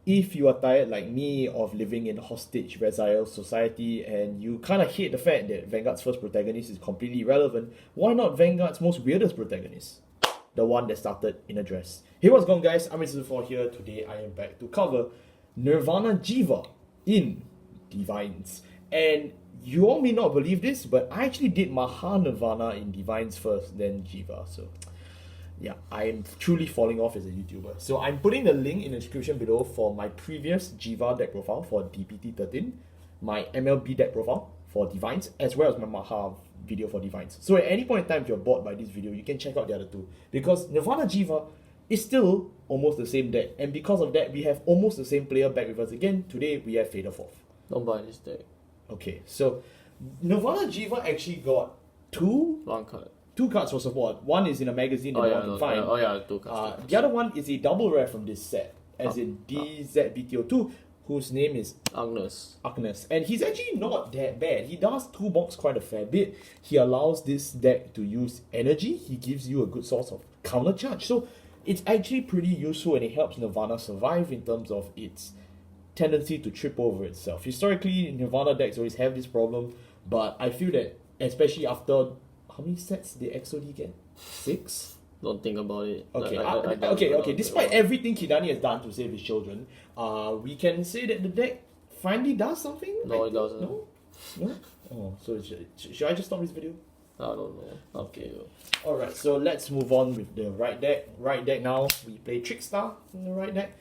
if you are tired like me of living in a hostage resile society and you kind of hate the fact that Vanguard's first protagonist is completely irrelevant, why not Vanguard's most weirdest protagonist? The one that started in a dress. Hey, what's going on, guys? I'm Mr. here. Today I am back to cover Nirvana Jheva in DivineZ. And you all may not believe this, but I actually did Mahar Nirvana in DivineZ first, then Jheva. So yeah, I am truly falling off as a YouTuber. So I'm putting the link in the description below for my previous Jheva deck profile for DPT13, my MLB deck profile for DivineZ, as well as my Mahar video for DivineZ. So at any point in time, if you're bored by this video, you can check out the other two. Because Nirvana Jheva is still almost the same deck. And because of that, we have almost the same player back with us again. Today, we have Fader Fourth. Don't buy this deck. Okay, so Nirvana Jheva actually got One card. two cards for support. One is in a magazine that you want to find. Two cards. The other one is a double rare from this set, as in DZBTO2, whose name is Agnes. And he's actually not that bad. He does toolbox quite a fair bit. He allows this deck to use energy. He gives you a good source of counter charge. So it's actually pretty useful and it helps Nirvana survive in terms of its tendency to trip over itself. Historically, Nirvana decks always have this problem, but I feel that especially after how many sets did XOD get? 6? Don't think about it. Okay, I Despite everything Kidani has done to save his children, we can say that the deck finally does something? No, it doesn't. No? Oh, so should I just stop this video? I don't know. Okay. Alright, so let's move on with the right deck. Right deck now, we play Trickstar in the right deck.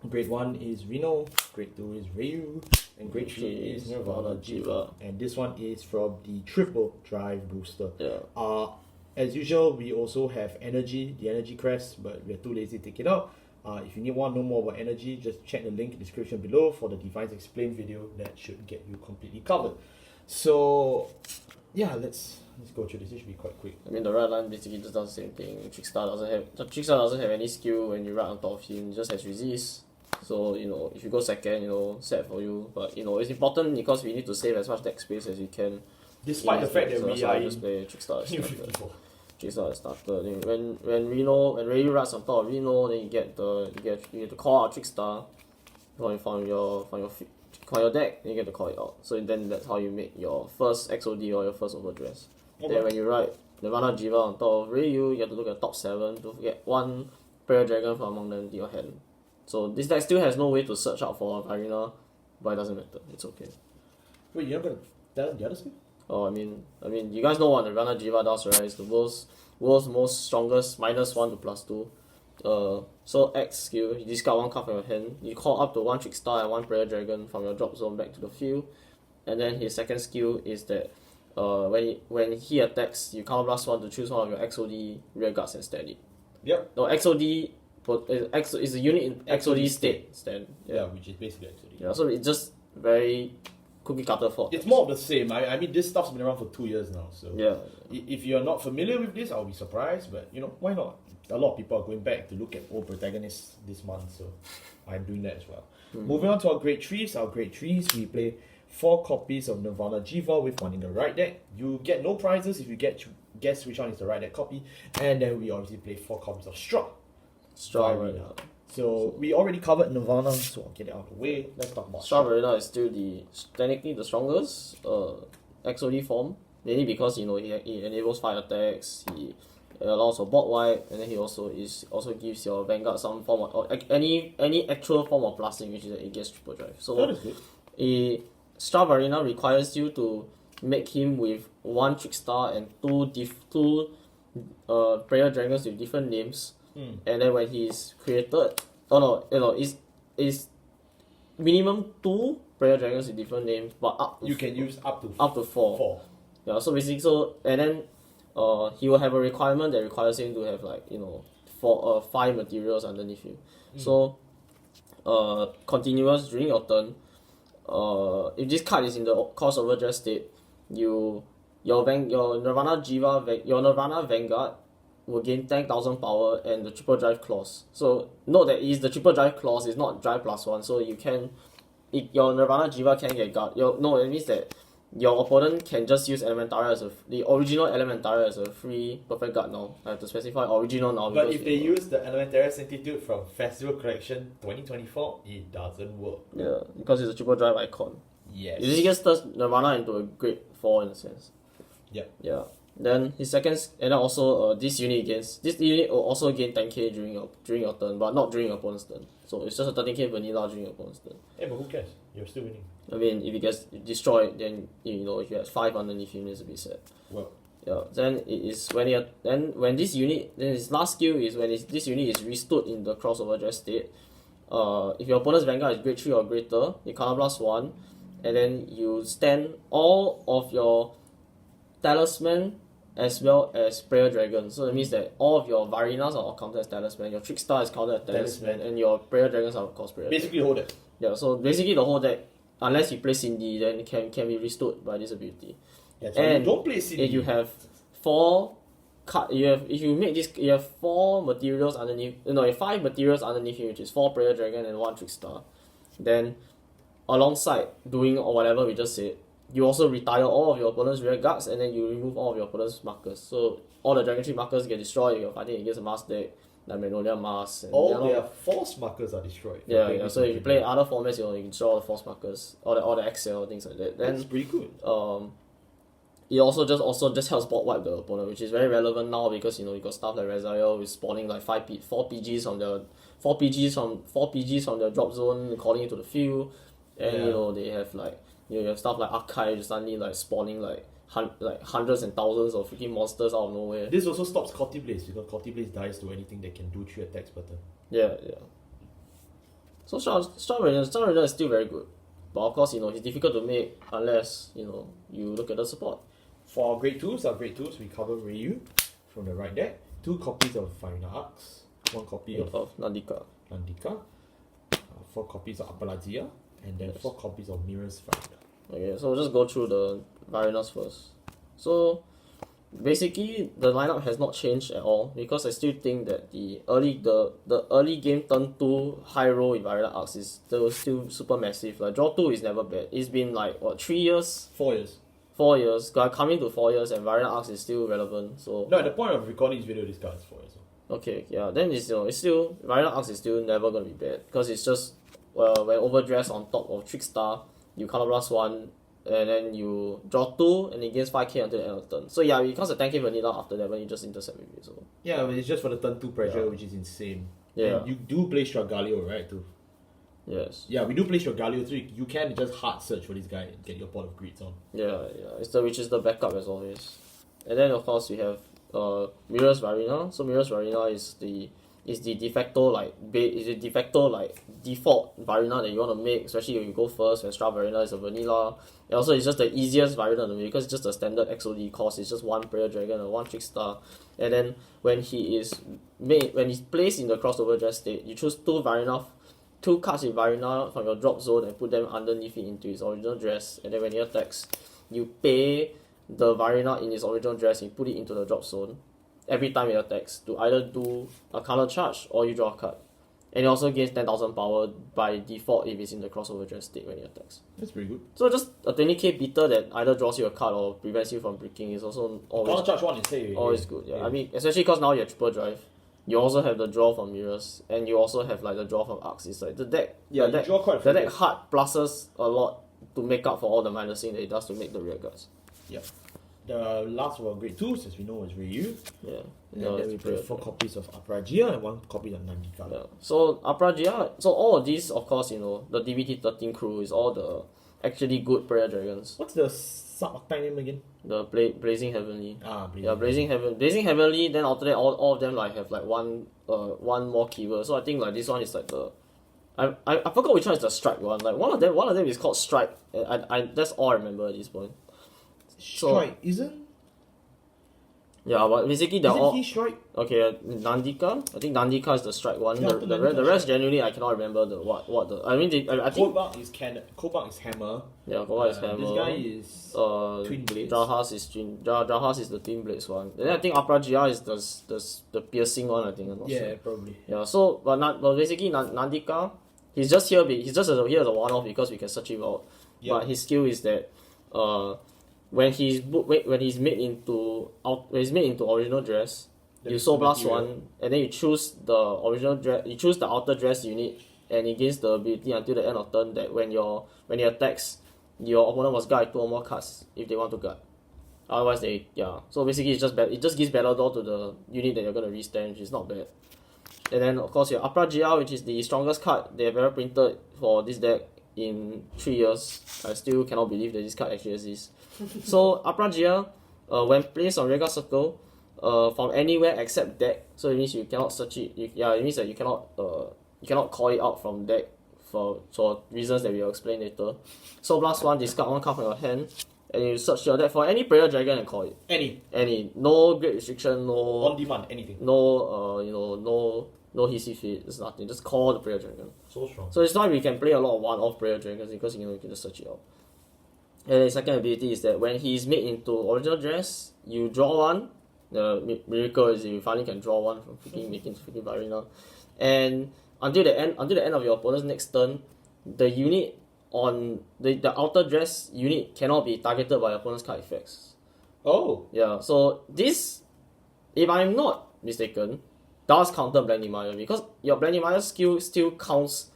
Grade 1 is Reno, Grade 2 is Ryu, and Grade 3 is Nirvana Jheva. And this one is from the triple drive booster. Yeah. As usual, we also have energy, the energy crest, but we're too lazy to take it out. If you want to know more about energy, just check the link in the description below for the DivineZ Explain video that should get you completely covered. So yeah, let's go through this. This should be quite quick. I mean, the right line basically just does the same thing. Trickstar doesn't have any skill when you ride on top of him. It just has resist. So if you go second, sad for you. But it's important because we need to save as much deck space as we can. Despite the fact that we are just play Trickstar. Trickstar is started. When Ryu rides on top of Reno, then you get to call out Trickstar from your deck, then you get to call it out. So then that's how you make your first XOD or your first Overdress. Okay. Then when you ride Nirvana Jheva on top of Ryu, you have to look at top 7 to get one Prayer Dragon from among them to your hand. So this deck still has no way to search out for Vairina, but it doesn't matter. It's okay. Wait, you're not gonna tell the other skill? Oh, I mean, you guys know what Nirvana Jheva does, right? It's the world's most strongest -1 to +2. So X skill, you discard one card from your hand. You call up to one Trickstar and one Prayer Dragon from your drop zone back to the field. And then his second skill is that when he attacks, you counter +1 to choose one of your XOD rear guards and stand it. Yep. No, XOD is a unit in XOD state stand. Yeah, which is basically XOD. Yeah, so it's just very cookie cutter for. It's more of the same. I mean, this stuff's been around for 2 years now. So yeah, if you're not familiar with this, I'll be surprised. But why not? A lot of people are going back to look at old protagonists this month, so I'm doing that as well. Moving on to our grade 3s. Our grade 3s, we play 4 copies of Nirvana Jheva with one in the right deck. You get no prizes if you guess which one is the right deck copy. And then we obviously play 4 copies of Vairina. So we already covered Nirvana, so I'll get it out of the way. Let's talk about Vairina is still technically the strongest XOD form, mainly because he enables 5 attacks. He allows for bot wipe, and then he also gives your Vanguard some form of any actual form of blasting, which is an against triple drive. So that is good. Vairina requires you to make him with 1 Trickstar and 2 Prayer Dragons with different names. And then when he's created, is minimum 2 Prayer Dragons with different names, but you can use up to 4. Yeah, so basically, and then he will have a requirement that requires him to have 5 materials underneath you. So continuous during your turn. If this card is in the cost overdress state, your Nirvana Jheva, your Nirvana Vanguard will gain 10,000 power and the triple drive clause. So note that is the triple drive clause is not drive +1, so your Nirvana Jheva can get guard. It means that your opponent can just use Elementaria as the original Elementaria as a free perfect guard now. I have to specify original now. But if they use the Elementaria Sanctitude from Festival Collection 2024, it doesn't work. Yeah, because it's a triple drive icon. Yes. It just turns Nirvana into a grade 4 in a sense. Yep. Yeah. Then his second, and then also this unit will also gain 10k during your turn, but not during your opponent's turn. So it's just a 13k vanilla during your opponent's turn. Yeah, but who cares? You're still winning. I mean, if it gets destroyed, then if you have 5 underneath him, it's a bit sad. Well. Yeah. Then it is when this unit, then his last skill is when this unit is restood in the crossover dress state. If your opponent's Vanguard is grade 3 or greater, you counterblast 1, and then you stand all of your Talisman as well as Prayer Dragon. So that means that all of your Vairinas are all counted as Talisman, your Trickstar is counted as Talisman, and your Prayer Dragons are of course Prayer Basically hold it. Yeah, so basically the whole deck, unless you play Cindy, then it can be restored by this ability. Yeah, so and you don't play Cindy. if you have you have 4 materials underneath, you have 5 materials underneath you, which is 4 Prayer Dragon and 1 Trickstar. Then alongside doing or whatever we just said, you also retire all of your opponent's rear guards, and then you remove all of your opponent's markers. So all the Dragon Tree markers get destroyed if you're fighting against a mask deck, like Magnolia Mask. All their force markers are destroyed. Yeah. So if you play other formats, you can destroy all the force markers, all the Excel, things like that. Then that's pretty good. it also just helps bot wipe the opponent, which is very relevant now because you got stuff like Rezael with spawning like 4 PGs from their drop zone, calling into the field, and they have like you have stuff like Archive suddenly like spawning like hundreds and thousands of freaking monsters out of nowhere. This also stops Corti Blaze because Corti Blaze dies to anything that can do 3 attacks per turn. Yeah. So Star Rainer is still very good, but of course he's difficult to make unless you look at the support. For our grade 2s, we cover Ryu from the right deck, 2 copies of Vairina Arcs, 1 copy of Nandika, 4 copies of Apalazia, and then 4 copies of Mirror's Vairina. Okay, so we'll just go through the Vairinas first. So basically the lineup has not changed at all because I still think that the early game turn 2 high roll with Vairina Arcs is still super massive. Like draw 2 is never bad. It's been like 3 years? 4 years. 4 years, coming to 4 years, and Vairina Arcs is still relevant. So no, at the point of recording this video, this card is 4 years old. Okay, yeah, then it's still Vairina Arcs is still never gonna be bad because it's just when Overdress on top of Trickstar, you counterblast 1, and then you draw 2, and it gains 5k until the end of the turn. So yeah, it becomes a 10k vanilla after that when you just intercept with it. So yeah, but it's just for the turn 2 pressure, which is insane. Yeah. And you do play Stragalio, right? Too. Yes. Yeah, we do play Stragalio too. You can just hard search for this guy and get your pot of greeds on. Yeah. Which is the backup as always. And then of course we have Mirror's Vairina. So Mirror's Vairina is the de facto default Vairina that you want to make, especially when you go first when Stra Vairina is a vanilla. And also it's just the easiest Vairina to make because it's just a standard XOD cost. It's just 1 Prayer Dragon and 1 Trickstar. And then when he's placed in the crossover dress state, you choose 2 cards with Vairina from your drop zone and put them underneath it into his original dress, and then when he attacks, you pay the Vairina in his original dress and put it into the drop zone every time he attacks to either do a counter charge or you draw a card. And he also gains 10,000 power by default if he's in the crossover dress state when he attacks. That's pretty good. So just a 20k beater that either draws you a card or prevents you from breaking is also always counter charge 1 is safe. always good. Yeah, I mean especially because now you have triple drive. You also have the draw from Mirrors, and you also have like the draw from Arcs. It's like the deck. Yeah, the you draw quite a few. deck hard pluses a lot to make up for all the minusing that it does to make the rear guards. Yeah. The last one, grade 2s, as we know, is Ryu. Yeah. And then we play 4 copies of Apragia and 1 copy of Nandika. Yeah. So Apragia, so all of these, of course, the DBT13 crew is all the actually good prayer dragons. What's the sub-archetype name again? The Blazing Heavenly. Blazing. Yeah, Blazing Heavenly. Then after that, all of them like have like one more keyword. So I think like this one is like the. I forgot which one is the strike one. Like one of them is called strike. I that's all I remember at this point. Strike isn't. Yeah, but basically they're all. Isn't he strike? Okay, Nandika. I think Nandika is the strike one. Yeah, the rest genuinely I cannot remember what the. I mean, I think. Kobak is hammer. Yeah, Kobak is hammer. This guy is twin blades. Jahas is the twin blades one. Then I think Apragia is the piercing one. I think. I'm not sure. Probably. Yeah. So, but basically Nandika, he's just here as a one-off because we can search him out. Yeah. But his skill is that when he's made into original dress, you soul blast one, and then you choose the original dress. You choose the outer dress unit, and it gains the ability until the end of turn that when he attacks, your opponent must guard 2 or more cards if they want to guard. Otherwise, So basically, it just gives Battle Door to the unit that you're gonna restand, which is not bad. And then of course your Upra, which is the strongest card they have ever printed for this deck in 3 years. I still cannot believe that this card actually exists. So Upra, when placed on Regal Circle, from anywhere except deck, so it means you cannot search it. It means that you cannot call it out from deck for reasons that we will explain later. So blast 1, discard 1 card from your hand, and you search your deck for any prayer dragon and call it. Any. No great restriction, no on demand, anything. No no hissy fit, there's nothing. Just call the prayer dragon. So strong. So it's why we can play a lot of one-off prayer dragons because you can just search it out. And the second ability is that when he's made into original dress, you draw 1. The miracle is you finally can draw 1 from making Vairina. And until the end of your opponent's next turn, the unit on the outer dress unit cannot be targeted by your opponent's card effects. Oh. Yeah, so this, if I'm not mistaken, does counter Blending Mire because your Blending Mire skill still counts.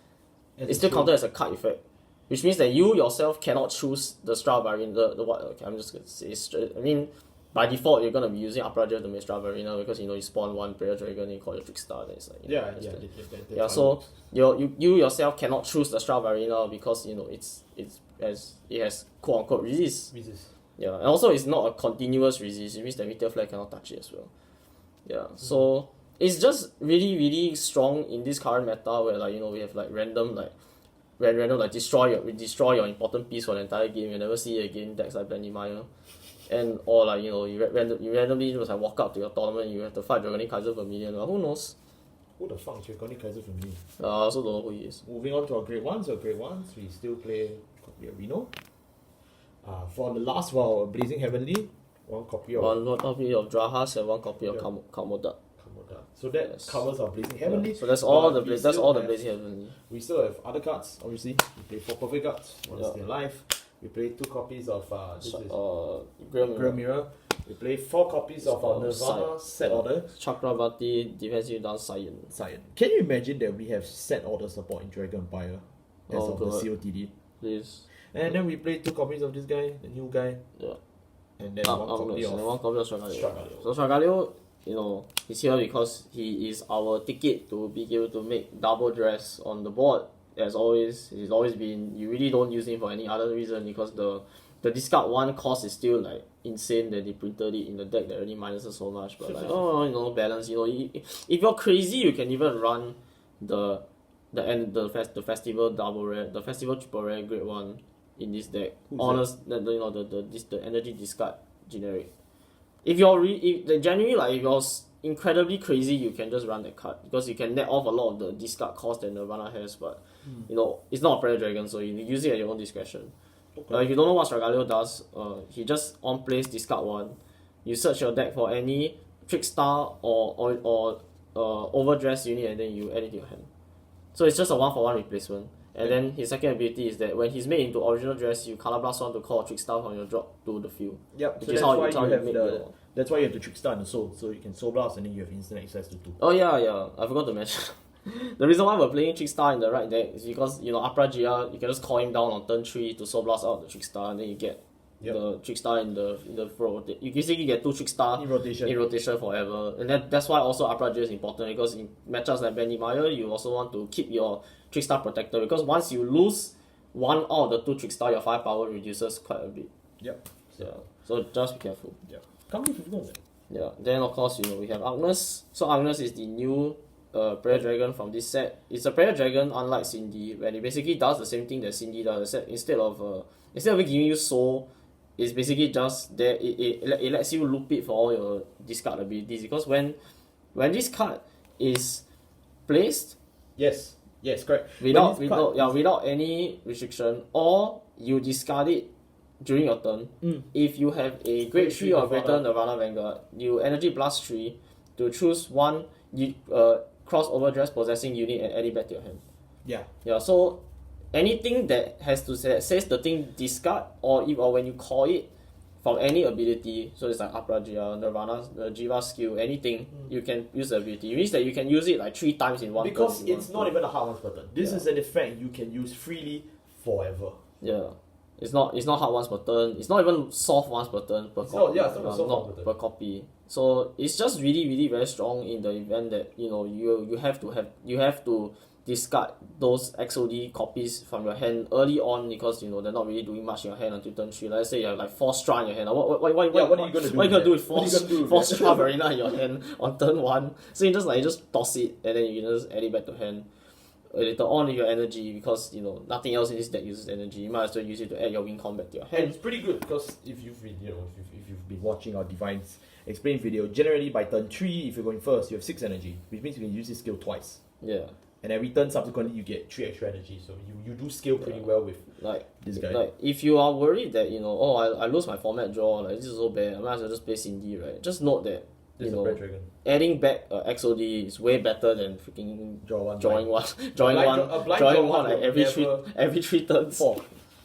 It's still counted as a card effect, which means that you yourself cannot choose the Vairina. The what? Okay, I'm just gonna say straight. I mean, by default, you're gonna be using Upra to make Vairina because you spawn 1 prayer dragon and you call it Trickstar. Then it's like So you yourself cannot choose the Vairina because it has quote unquote resist. Yeah, and also it's not a continuous resist. It means that Meteor Flare cannot touch it as well. Yeah, so it's just really really strong in this current meta where we have random destroy your important piece for the entire game. You never see it again. Decks like Blending Mire. And or you randomly just walk up to your tournament, you have to fight Dragonic Kaiser Vermilion. Who knows? Who the fuck is Dragonic Kaiser Vermilion? I also don't know who he is. Moving on to our grade 1s. We still play copy of Reno. For the last of our Blazing Heavenly, one copy of Drahas and 1 copy of Kamoda. So that covers our Blazing Heavenly. So that's all the Blazing Heavenly. We still have other cards, obviously. We play 4 Perfect Guards, one is still alive. We play 2 copies of Grim Mirror. We play 4 copies of our Nirvana set order. Chakravati, DivineZ Mahar Nirvana. Can you imagine that we have set order support in Dragon Empire as of the COTD? Please. And then we play 2 copies of this guy, the new guy. Yeah. And then 1 copy of Stragaleo. So Stragaleo, he's here because he is our ticket to be able to make double dress on the board. As always, he's always been. You really don't use him for any other reason because the discard 1 cost is still insane that they printed it in the deck that already minuses so much. But balance. If you're crazy, you can even run the festival double rare, the festival triple rare grade 1 in this deck. The energy discard generic. If you're if you're incredibly crazy, you can just run that card because you can net off a lot of the discard cost that Nirvana has, but it's not a prayer dragon, so you use it at your own discretion. Okay. If you don't know what Stragaleo does, he just on plays discard 1. You search your deck for any Trickstar or Overdress unit, and then you add it to your hand. So it's just a 1-for-1 replacement. And then his second ability is that when he's made into original dress, you color blast 1 to call a Trickstar from your drop to the field. Yep. So that's why you have the Trickstar and the Soul, so you can Soul Blast and then you have instant access to 2. Oh yeah, I forgot to mention. The reason why we're playing Trickstar in the right deck is because Upra Gia, you can just call him down on turn 3 to Soul Blast out the Trickstar, and then you get the Trickstar in the front. You basically get 2 Trickstar in rotation forever, and that's why also Upra Gia is important because in matchups like Blending Mire, you also want to keep your Trickstar protector because once you lose 1 out of the 2 Trickstar, your firepower reduces quite a bit. Yep. So just be careful. Yeah. Can't believe you forgot that. Yeah. Then of course we have Agnes. So Agnes is the new prayer dragon from this set. It's a prayer dragon unlike Cindy, when it basically does the same thing that Cindy does. Instead of giving you soul, it's basically just there. It lets you loop it for all your discard abilities because when this card is placed, yes, correct. Without any restriction, or you discard it during your turn. If you have a grade 3 or greater Nirvana Vanguard, you energy blast 3 to choose 1 cross overdress possessing unit and add it back to your hand. Yeah. So anything that says the thing discard or when you call it from any ability, so it's like Apraja, Nirvana, Jheva skill, anything, you can use the ability. It means that you can use it like 3 times in one turn. Because it's not even a hard once per turn. This is an effect you can use freely forever. Yeah. It's not hard once per turn. It's not even soft once per turn per copy. It's not soft per turn. Per copy. So it's just really, really very strong in the event that you have to discard those XOD copies from your hand early on because they're not really doing much in your hand until turn 3. Let's say you have like 4 Stra in your hand. What are you gonna do? What are you gonna do with 4 Stra Vairina in your hand on turn 1? So you just toss it and then you can just add it back to hand. Later on with your energy because nothing else in this deck uses energy. You might as well use it to add your win combat to your hand. And it's pretty good because if you've been watching our DivineZ Explain video, generally by turn 3, if you're going first, you have 6 energy, which means you can use this skill twice. Yeah. And every turn subsequently you get 3 extra energy, so you do scale pretty well with this guy. Like if you are worried that I lose my format draw, like this is so bad, I might as well just play Cindy, right? Just note that adding back XOD is way better than freaking drawing one like every 3 turns.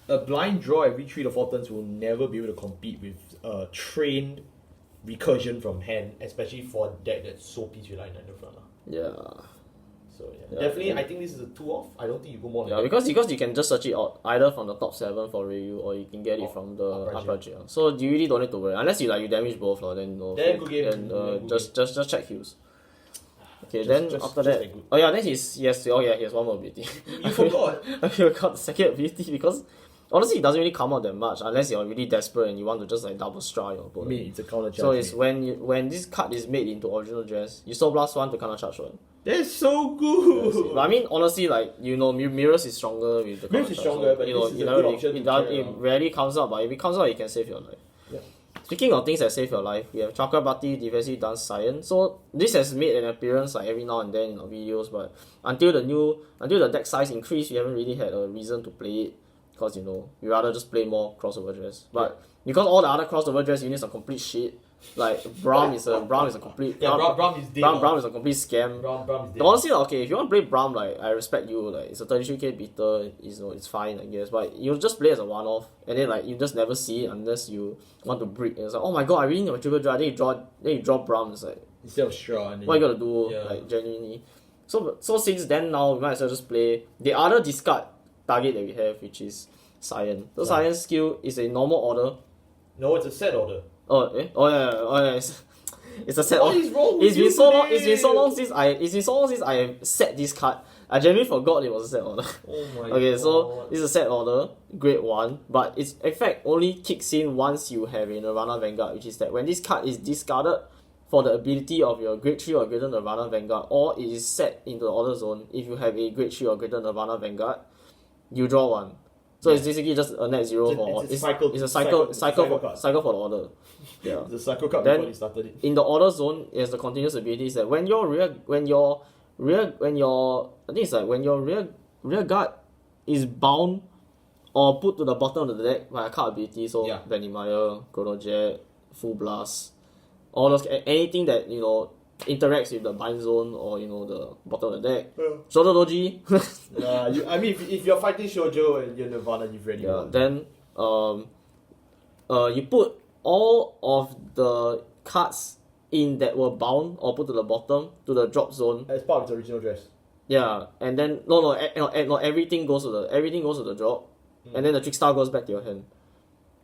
A blind draw every 3 to 4 turns will never be able to compete with trained recursion from hand, especially for a deck that's so piece reliant on Nirvana. Yeah. So definitely, I think this is a 2 off. I don't think you go more than that. Because you can just search it out either from the top 7 for Ryu or you can get it from the Apraja. So you really don't need to worry unless you damage both, then good game. Just check heals. Okay, after that, then he has one more ability. You forgot. I forgot the second ability because honestly, it doesn't really come out that much unless you're really desperate and you want to just double strike your opponent. It's a counter charge. So it's when this card is made into original dress, you still +1 to counter charge one. That's so good. But I mean, honestly, Mirrors is stronger with the counter charge. Mirrors is stronger, but this is a good option. It rarely comes out, but if it comes out, it can save your life. Yeah. Speaking of things that save your life, we have Chakrabarti Defensive Dance Science. So this has made an appearance every now and then in our videos, but until the deck size increased, we haven't really had a reason to play it. Because we rather just play more crossover dress. But because all the other crossover dress units are complete shit. Like Braum is a complete Braum is dead. Braum is a complete scam. Braum is dead. Honestly, okay, if you want to play Braum, I respect you. It's a 33k beater. It's fine, I guess. But you just play as a one-off, and then you just never see it unless you want to break. And it's like, oh my god, I really need my triple draw. Then you draw Braum. It's like instead of Straw. What you gotta do? Genuinely. So since then now we might as well just play the other discard target that we have, which is Cyan. So Cyan's skill is a normal order. No, it's a set order. Oh yeah. It's a set. What is wrong with It's been so long since I have set this card. I genuinely forgot it was a set order. Oh my god. Okay, so this is a set order, grade 1, but its effect only kicks in once you have a Nirvana Vanguard, which is that when this card is discarded for the ability of your grade 3 or greater Nirvana Vanguard, or it is set into the order zone, if you have a grade 3 or greater Nirvana Vanguard, you draw 1. So it's basically just a net 0 for it's a cycle for the order. Yeah. It's a cycle card Then, before they started it. In the order zone, it has the continuous abilities that when your rear guard is bound or put to the bottom of the deck by a card ability, so Vanimaya, Chrono Jet, Full Blast, all those anything that interacts with the bind zone or the bottom of the deck. Shoujo Doji. I mean, if you're fighting Shoujo and you're Nirvana, you've already won. Then you put all of the cards in that were bound or put to the bottom to the drop zone as part of its original dress. Yeah, and then no, everything goes to the drop, and then the Trickstar goes back to your hand.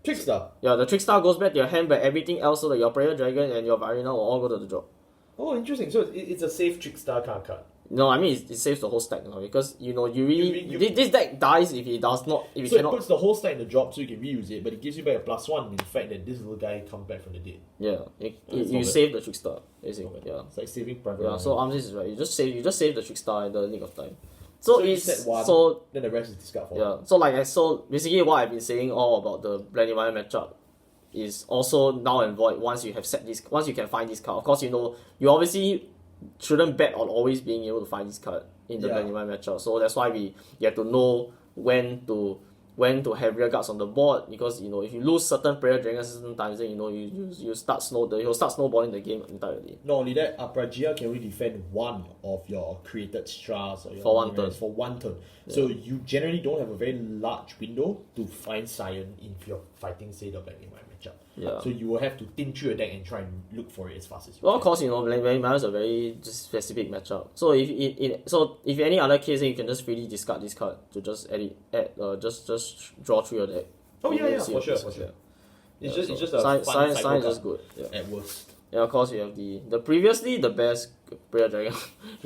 Trickstar. Yeah, the Trickstar goes back to your hand, but everything else, so that your Prayer Dragon and your Vairina will all go to the drop. Oh, interesting. So it's a safe Trickstar kind of card. No, I mean it saves the whole stack now because this deck dies if it does not it puts the whole stack in the drop so you can reuse it, but it gives you back a +1 in the fact that this little guy comes back from the dead. Yeah, you save the Trickstar. Basically, yeah. It's like saving private. Yeah, so Armsis is right. You just save the Trickstar in the nick of time. So it's set 1, then the rest is discard 4. Yeah. So basically what I've been saying all about the Nirvana matchup is also null and void once you can find this card. Of course, you obviously shouldn't bet on always being able to find this card in the Vanguard matchup. So that's why you have to know when to have rear guards on the board, because if you lose certain prayer dragons certain times, then you'll start snowballing the game entirely. Not only that, Apraja can only defend one of your created stras or your for one turn. Yeah. So you generally don't have a very large window to find Cyan if you're fighting, say, the Black and White matchup. Yeah. So you will have to think through your deck and try and look for it as fast as you Well, can. of course, Vairina is a very just specific matchup. So if any other case, then you can just freely discard this card to just just draw through your deck. Oh yeah, See for your sure, pieces, for sure. yeah. It's just a sign fun is cycle just card good. Yeah. at worst. Yeah, of course, you have the previously the best Prayer Dragon,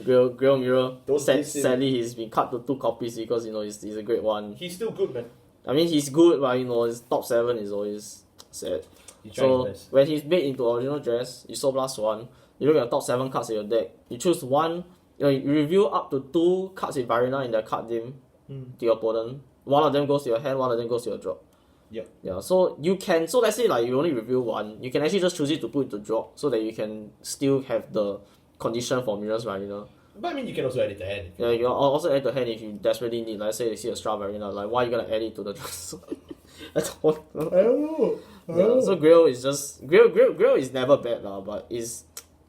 Grail Mirror. Don't diss him. Sadly, he's been cut to 2 copies because he's a great one. He's still good, man. I mean, he's good, but his top 7 is always sad. He's trying So his best. when he's made into original dress, you soul blast 1. You look at the top 7 cards in your deck. You choose one. You reveal up to 2 cards with Vairina in the card game to your opponent. One of them goes to your hand. One of them goes to your drop. Yep. Yeah. So you can. So let's say like you only reveal one. You can actually just choose it to put it to drop, so that you can still have the condition for Mirror's Vairina. But I mean, you can also add it to hand. Yeah, you can also add to hand if you desperately need. Like say you see a Stra Vairina, like why are you gonna add it to the dress? I don't know. I don't know. Yeah, so Grail is just Grail is never bad lah, but is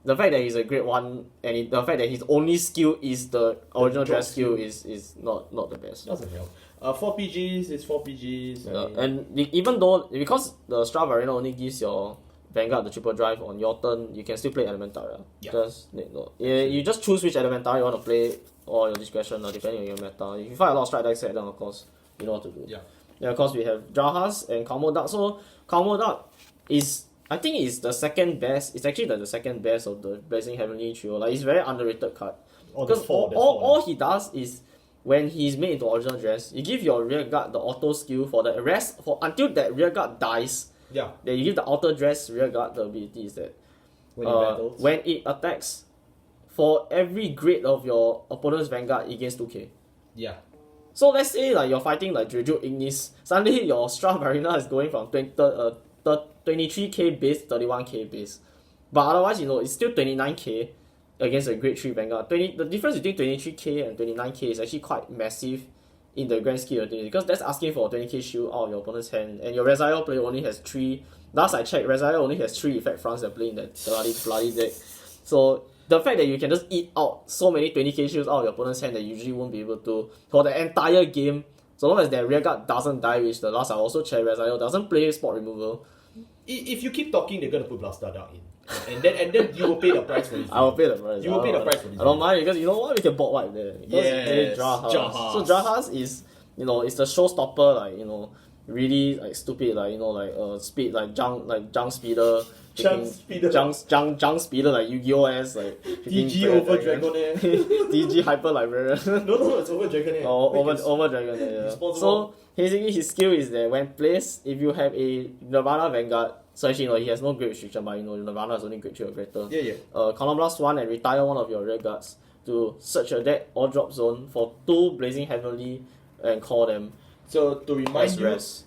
the fact that he's a great one and the fact that his only skill is the original drop dress skill is not the best. Doesn't help. 4 PGs, it's 4 PGs. Yeah, I mean, and even though because the Stra Vairina only gives your Vanguard the triple drive on your turn, you can still play Elementaria. Yeah. You just choose which Elementaria you want to play or your discretion depending on your meta. If you find a lot of strike decks, then of course you know what to do. yeah. Yeah, of course we have Jahas and Kalmo Dark. So Kalmo Dark is I think is the second best. It's actually the second best of the Blazing Heavenly trio. Like it's a very underrated card. Because all he does is when he's made into original dress, you give your rear guard the auto skill for the rest until that rear guard dies. Yeah. Then you give the auto dress rear guard the ability is that when it attacks, for every grade of your opponent's Vanguard, it gains 2k. Yeah. So let's say like you're fighting like Jojo Ignis, suddenly your Stra Vairina is going from 23k base, 31k base. But otherwise, it's still 29k against a grade 3 Vanguard. The difference between 23k and 29k is actually quite massive in the grand scheme of things, because that's asking for a 20k shield out of your opponent's hand, and your Rezael player only has 3. Last I checked, Rezael only has 3 effect fronts that play in that bloody deck. So the fact that you can just eat out so many 20k shields out of your opponent's hand that you usually won't be able to for the entire game, so long as their rearguard doesn't die, which the last I also checked, Rezael doesn't play spot removal. If you keep talking, they're gonna put Blaster Dark in. And then you will pay the price for this. I will pay the price. You will pay the price for this. I don't mind, because you know what, we can bot wipe there. Yes, Jahas. So Jahas is, it's the showstopper, like, really like stupid, like speed, like junk speeder. Junk speeder. Junk speeder, like Yu-Gi-Oh! As like DG over Dragonair. DG hyper librarian. No, it's over Dragonair. Over Dragonair, yeah. So basically his skill is that when placed, if you have a Nirvana Vanguard, so actually he has no grade restriction, but Nirvana is only grade 3 or greater. Yeah. Column blast 1 and retire one of your rear guards to search your deck or drop zone for 2 Blazing Heavenly and call them. So to remind you, rest.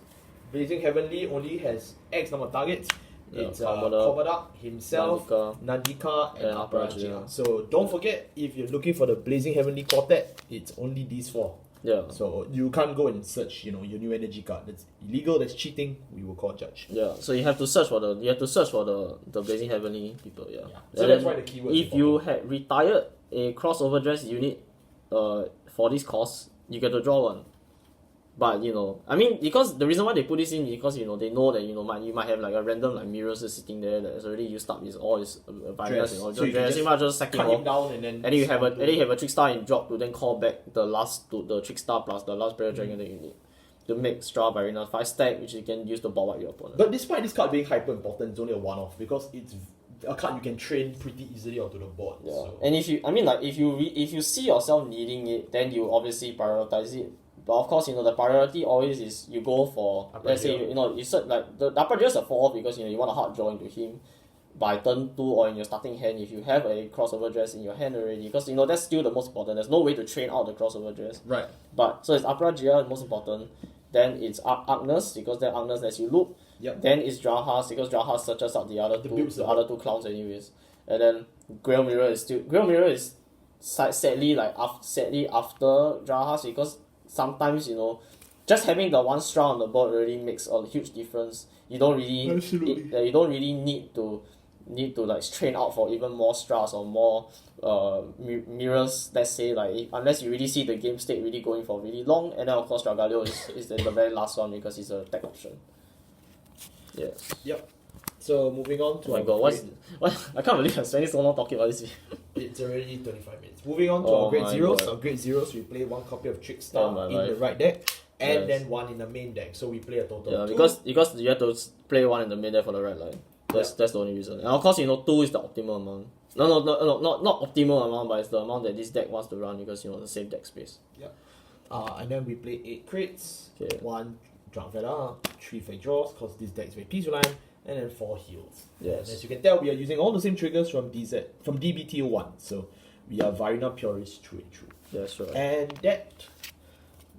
Blazing Heavenly only has X number of targets. It's Commodore, Komodak himself, Nandika, and and Aparajia. So don't forget, if you're looking for the Blazing Heavenly quartet, it's only these 4. Yeah. So you can't go and search, your new energy card. That's illegal. That's cheating. We will call judge. Yeah. So you have to search for the Blazing Heavenly people. Yeah. So that's why the keyword. If you had retired a crossover dress unit, for this cost, you get to draw one. But because the reason why they put this in is because they know that you might have like a random like mirrors sitting there that's already used up all his virus and all. So you just sack cut him him down and then. then you have a Trickstar in drop to then call back the Trickstar plus the last Prayer Dragon that you need to make Stra Vairina 5 stack, which you can use to ball out your opponent. But despite this card being hyper important, it's only a one-off because it's a card you can train pretty easily onto the board. Yeah. So. And if you see yourself needing it, then you obviously prioritize it. But of course, the priority always is you go for, let's say, you set like the upper just a 4 because you want a hard draw into him by turn 2 or in your starting hand if you have a crossover dress in your hand already, because that's still the most important. There's no way to train out the crossover dress. Right. But so it's Aparajia the most important. Then it's Agnes, because then Agnes lets you loop. Yep. Then it's Jahas, because Jahas searches out the other two clowns anyways. And then Grail Mirror is sadly after Jahas, because sometimes just having the 1 Stra on the board really makes a huge difference. You don't really you don't really need to like train out for even more Stras or more mirrors, let's say, like unless you really see the game state really going for really long. And then of course Dragalia is the very last one because it's a tech option. Yeah. Yep. So moving on to Oh my god, what? I can't believe I'm spending so long talking about this. It's already 25 minutes. Moving on to Oh our grade my zeros. God. Our grade zeros, we play one copy of Trickstar Oh my in the life. right deck, and Yes. then one in the main deck. So we play a total Yeah, of 2. because you have to play one in the middle for the right line. That's the only reason. And of course, 2 is the optimal amount. No, not optimal amount, but it's the amount that this deck wants to run because the same deck space. Yeah. And then we play 8 crits, Okay. 1 Drunk Veda, 3 fake draws, because this deck is very peaceful line, and then 4 heals. Yes. And as you can tell, we are using all the same triggers from DBT01. So we are Vairina purists through and through. That's right. And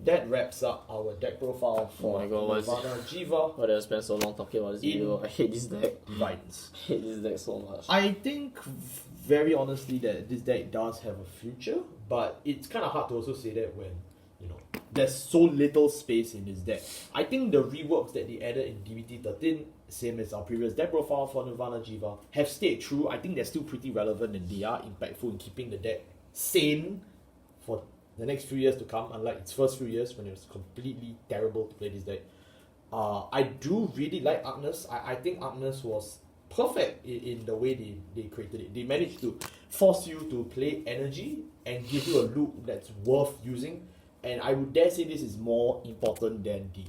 that wraps up our deck profile for Oh my god, what is Nirvana Jheva Why did I spend so long talking about this video? I hate this deck. DivineZ. I hate this deck so much. I think very honestly that this deck does have a future, but it's kind of hard to also say that when there's so little space in this deck. I think the reworks that they added in DBT 13, same as our previous deck profile for Nirvana Jheva, have stayed true. I think they're still pretty relevant and they are impactful in keeping the deck sane for the next few years to come, unlike its first few years when it was completely terrible to play this deck. I do really like Agnes. I think Agnes was perfect in the way they created it. They managed to force you to play energy and give you a loop that's worth using. And I would dare say this is more important than the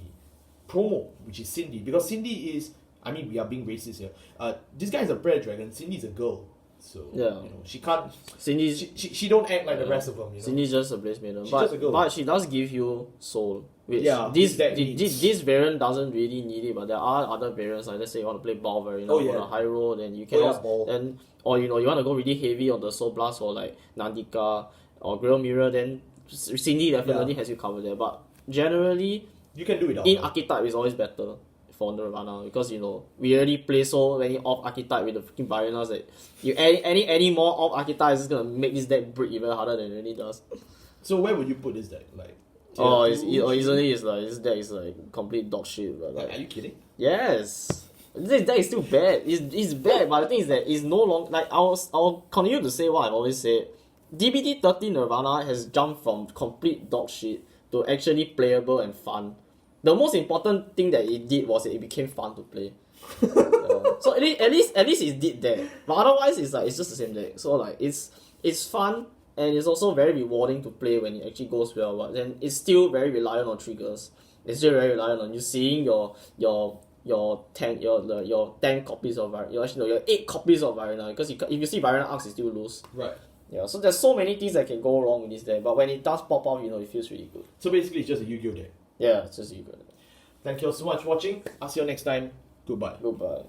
promo, which is Cindy. Because Cindy is, we are being racist here. This guy is a prayer dragon, Cindy's a girl. So, Yeah. she can't, Cindy's she don't act like the rest of them, Cindy's just a Blaze Maiden. She's just a girl. But she does give you soul. Which Yeah, this deck needs. this variant doesn't really need it, but there are other variants, like let's say you want to play Ball Vairina Oh, yeah. on a high roll, then you can Ball. then or you want to go really heavy on the Soul Blast or like Nandika or Grail Mirror, then Cindy definitely has you covered there. But generally You can do it in archetype is always better for Nirvana because we already play so many off archetype with the freaking Vairinas that you any more off archetype is gonna make this deck break even harder than it really does. So where would you put this deck? Like, Easily it's like this deck is like complete dog shit. But are you kidding? yes, this deck is still bad. It's bad, but the thing is that it's no long. Like I'll continue to say what I've always said. DBT 13 Nirvana has jumped from complete dog shit to actually playable and fun. The most important thing that it did was that it became fun to play. So at least it did that. But otherwise it's just the same deck. So like it's fun and it's also very rewarding to play when it actually goes well. But then it's still very reliant on triggers. It's still very reliant on you seeing your 10 copies of Vairina. Your 8 copies of Vairina. Because if you see Vairina Arcs, you still lose. Right. Yeah, so there's so many things that can go wrong with this deck, but when it does pop off, it feels really good. So basically it's just a Yu-Gi-Oh deck. Yeah, it's just really good. Thank you all so much for watching. I'll see you next time. Goodbye. Goodbye.